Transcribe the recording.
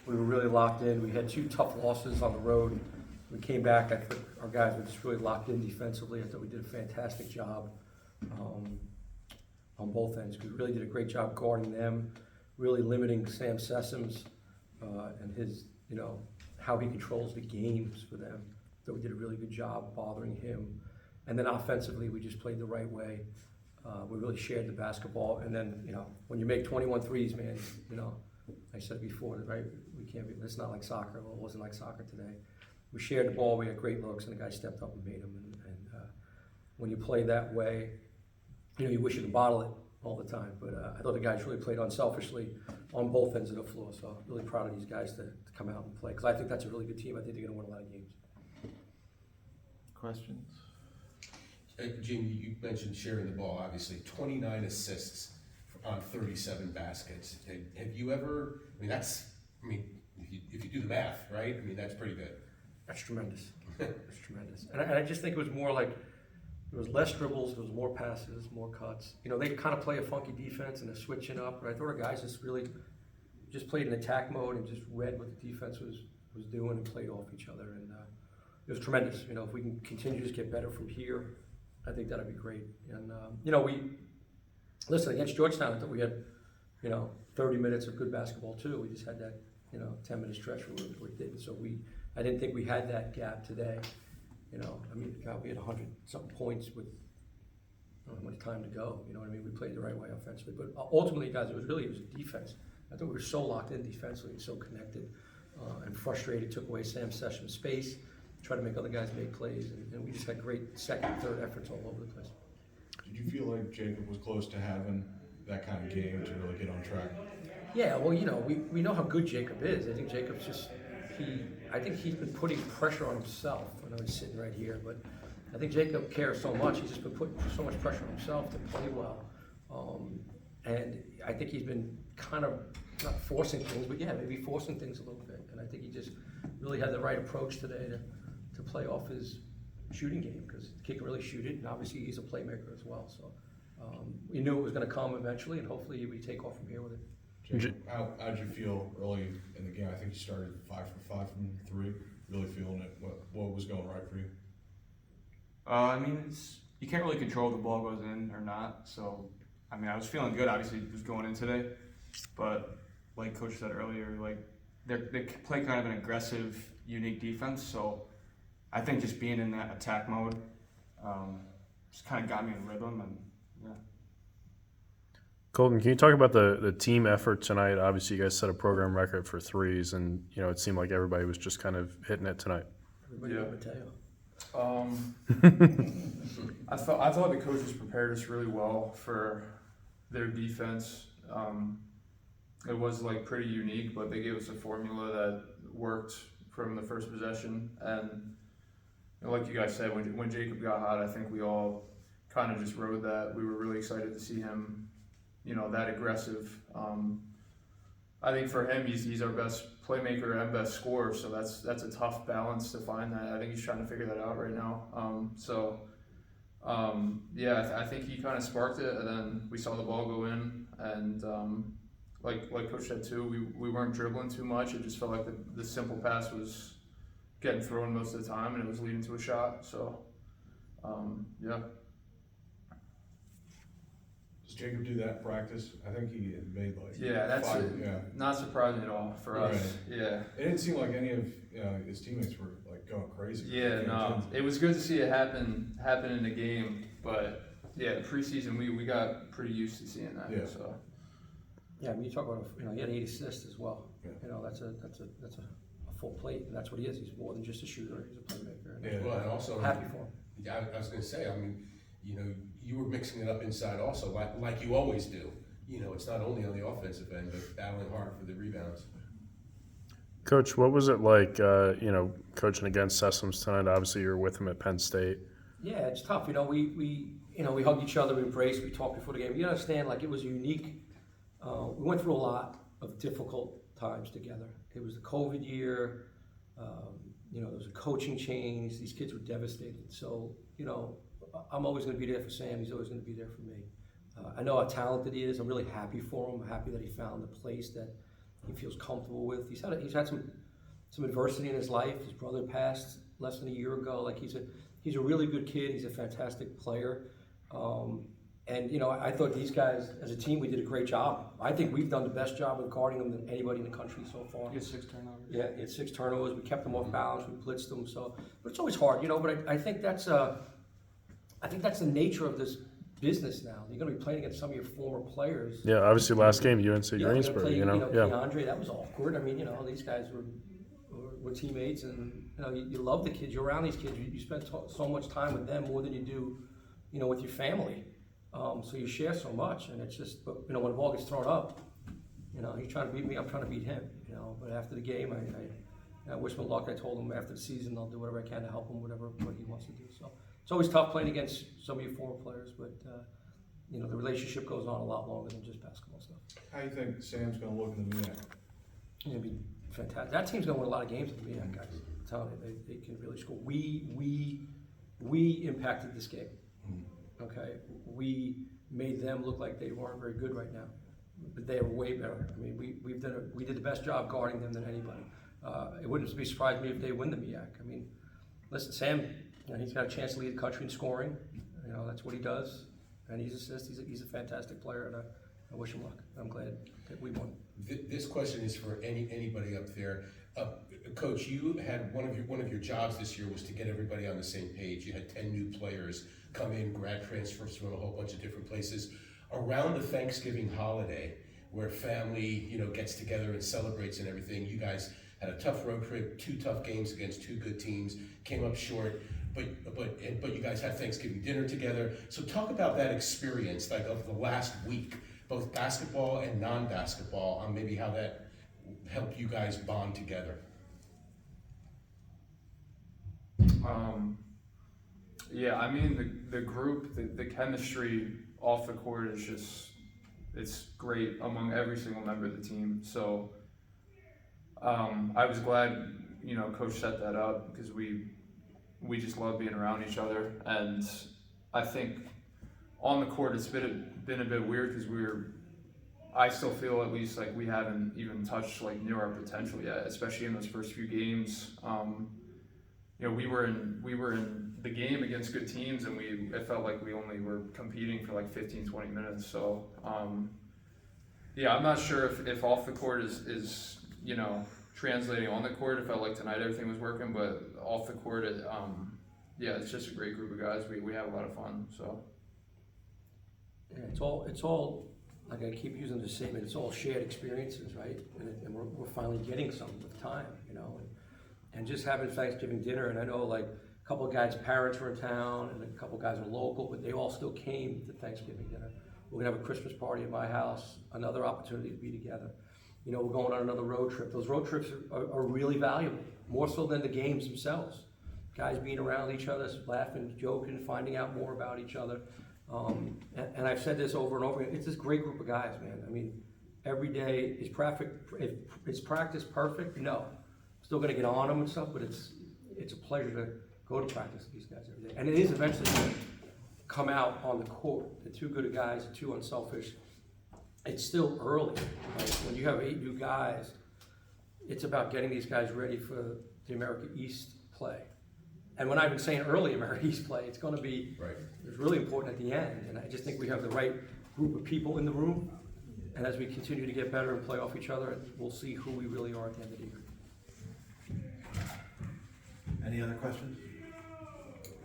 we were really locked in. We had 2 tough losses on the road. We came back. I think our guys were just really locked in defensively. I thought we did a fantastic job on both ends. We really did a great job guarding them, really limiting Sam Sessoms and his, how he controls the games for them. So we did a really good job bothering him. And then offensively, we just played the right way. We really shared the basketball. And then, when you make 21 threes, man, I said before, right? We can't be, it's not like soccer. Well, it wasn't like soccer today. We shared the ball, we had great looks, and the guy stepped up and made them. And when you play that way, you wish you could bottle it all the time. But I thought the guys really played unselfishly on both ends of the floor. So I'm really proud of these guys to come out and play, because I think that's a really good team. I think they're going to win a lot of games. Questions? Jim, you mentioned sharing the ball, obviously. 29 assists on 37 baskets. Have you ever, if you do the math, right? That's pretty good. That's tremendous. That's tremendous. And I just think it was more like, there was less dribbles, there was more passes, more cuts. They kind of play a funky defense and they're switching up, but I thought our guys just really just played in attack mode and just read what the defense was doing and played off each other. And it was tremendous. If we can continue to just get better from here, I think that'd be great. And, listen, against Georgetown, I thought we had, 30 minutes of good basketball too. We just had that, 10-minute stretch where we didn't. So I didn't think we had that gap today. God, we had 100-something points with not much time to go. We played the right way offensively. But ultimately, guys, it was defense. I thought we were so locked in defensively and so connected and frustrated. Took away Sam Sessions' space, tried to make other guys make plays, and we just had great second, third efforts all over the place. Did you feel like Jacob was close to having that kind of game to really get on track? Yeah, well, we know how good Jacob is. I think Jacob's just, I think he's been putting pressure on himself. I know he's sitting right here, but I think Jacob cares so much. He's just been putting so much pressure on himself to play well. And I think he's been kind of, not forcing things, but yeah, maybe forcing things a little bit. And I think he just really had the right approach today to play off his shooting game, because the kid can really shoot it, and obviously he's a playmaker as well. So we knew it was going to come eventually, and hopefully we take off from here with it. Jacob, how'd you feel early in the game? I think you started 5 for 5 from 3. Really feeling it. What was going right for you? You can't really control if the ball goes in or not. So, I was feeling good. Obviously, it was going in today, but like Coach said earlier, they play kind of an aggressive, unique defense. So, I think just being in that attack mode just kind of got me in rhythm, and yeah. Colton, can you talk about the team effort tonight? Obviously, you guys set a program record for threes, and it seemed like everybody was just kind of hitting it tonight. Everybody but Mateo. I thought the coaches prepared us really well for their defense. It was pretty unique, but they gave us a formula that worked from the first possession. And like you guys said, when Jacob got hot, I think we all kind of just rode that. We were really excited to see him, that aggressive. I think for him, he's our best playmaker and best scorer, so that's a tough balance to find that. I think he's trying to figure that out right now. I think he kind of sparked it, and then we saw the ball go in, and like Coach said too, we weren't dribbling too much. It just felt like the simple pass was getting thrown most of the time, and it was leading to a shot. So, yeah. Does Jacob do that in practice? I think he had made not surprising at all for us. Right. Yeah. It didn't seem like any of his teammates were going crazy. Yeah, no. It was good to see it happen in the game, but yeah, the preseason we got pretty used to seeing that. Yeah. So. Yeah, you talk about he had 8 assists as well. Yeah. That's a full plate, and that's what he is. He's more than just a shooter. He's a playmaker. And Well, and also, happy for him. Yeah, I was going to say, you were mixing it up inside also, like you always do. It's not only on the offensive end, but battling hard for the rebounds. Coach, what was it like, coaching against Sessoms tonight? Obviously, you were with him at Penn State. Yeah, it's tough. We hugged each other, we embraced, we talked before the game. You understand, it was unique. We went through a lot of difficult times together. It was the COVID year. There was a coaching change. These kids were devastated. So, I'm always going to be there for Sam. He's always going to be there for me. I know how talented he is. I'm really happy for him. I'm happy that he found a place that he feels comfortable with. He's had some adversity in his life. His brother passed less than a year ago. Like he's a really good kid. He's a fantastic player. And you know, I thought these guys as a team, we did a great job. I think we've done the best job of guarding them than anybody in the country so far. He had 6 turnovers. Yeah, he had 6 turnovers. We kept them off balance. We blitzed them. So, but it's always hard, you know. But I think that's the nature of this business now. You're going to be playing against some of your former players. Yeah, obviously last game UNC Yeah, we're gonna Greensboro, play, you know, yeah. DeAndre, that was awkward. I mean, you know, these guys were teammates, and you know, you love the kids. You're around these kids. You spend so much time with them more than you do, you know, with your family. So you share so much, and it's just, but you know, when the ball gets thrown up, you know, he's trying to beat me. I'm trying to beat him. You know, but after the game, I wish him luck. I told him after the season I'll do whatever I can to help him, what he wants to do. So it's always tough playing against some of your former players, but you know, the relationship goes on a lot longer than just basketball stuff. How do you think Sam's gonna look in the MEAC? It's gonna be fantastic. That team's gonna win a lot of games with me, guys. I'm telling you, they can really score. We impacted this game. Okay, we made them look like they weren't very good right now, but they were way better. I mean, we did the best job guarding them than anybody. It wouldn't be surprised me if they win the MEAC. I mean, listen, Sam, you know, he's got a chance to lead the country in scoring. You know, that's what he does. And he's a fantastic player, and I wish him luck. I'm glad that we won. This question is for anybody up there. Coach, you had one of your jobs this year was to get everybody on the same page. You had 10 new players come in, grad transfers from a whole bunch of different places. Around the Thanksgiving holiday, where family, you know, gets together and celebrates and everything, you guys had a tough road trip, 2 tough games against 2 good teams, came up short. But you guys had Thanksgiving dinner together. So talk about that experience, like of the last week, both basketball and non-basketball, on maybe how that helped you guys bond together. Yeah, I mean the group, the chemistry off the court is just, it's great among every single member of the team. So I was glad, you know, Coach set that up, because we just love being around each other. And I think on the court it's been a bit weird, because I still feel at least like we haven't even touched like near our potential yet, especially in those first few games. You know, we were in the game against good teams, and it felt like we only were competing for like 15-20 minutes. So yeah, I'm not sure if off the court is you know, translating on the court. It felt like tonight everything was working, but off the court, yeah, it's just a great group of guys. We have a lot of fun. So Yeah, it's all. Like I keep using the statement. It's all shared experiences, right? And we're finally getting some with time, you know. And just having Thanksgiving dinner, and I know like a couple of guys' parents were in town, and a couple of guys are local, but they all still came to Thanksgiving dinner. We're gonna have a Christmas party at my house, another opportunity to be together. You know, we're going on another road trip. Those road trips are really valuable, more so than the games themselves. Guys being around each other, laughing, joking, finding out more about each other. And I've said this over and over again, it's this great group of guys, man. I mean, every day is is practice perfect? No. Still gonna get on them and stuff, but it's a pleasure to go to practice with these guys every day. And it is eventually gonna come out on the court. The 2 good guys, the 2 unselfish. It's still early. Right? When you have 8 new guys, it's about getting these guys ready for the America East play. And when I've been saying early America East play, it's going to be It's really important at the end. And I just think we have the right group of people in the room. And as we continue to get better and play off each other, we'll see who we really are at the end of the year. Any other questions?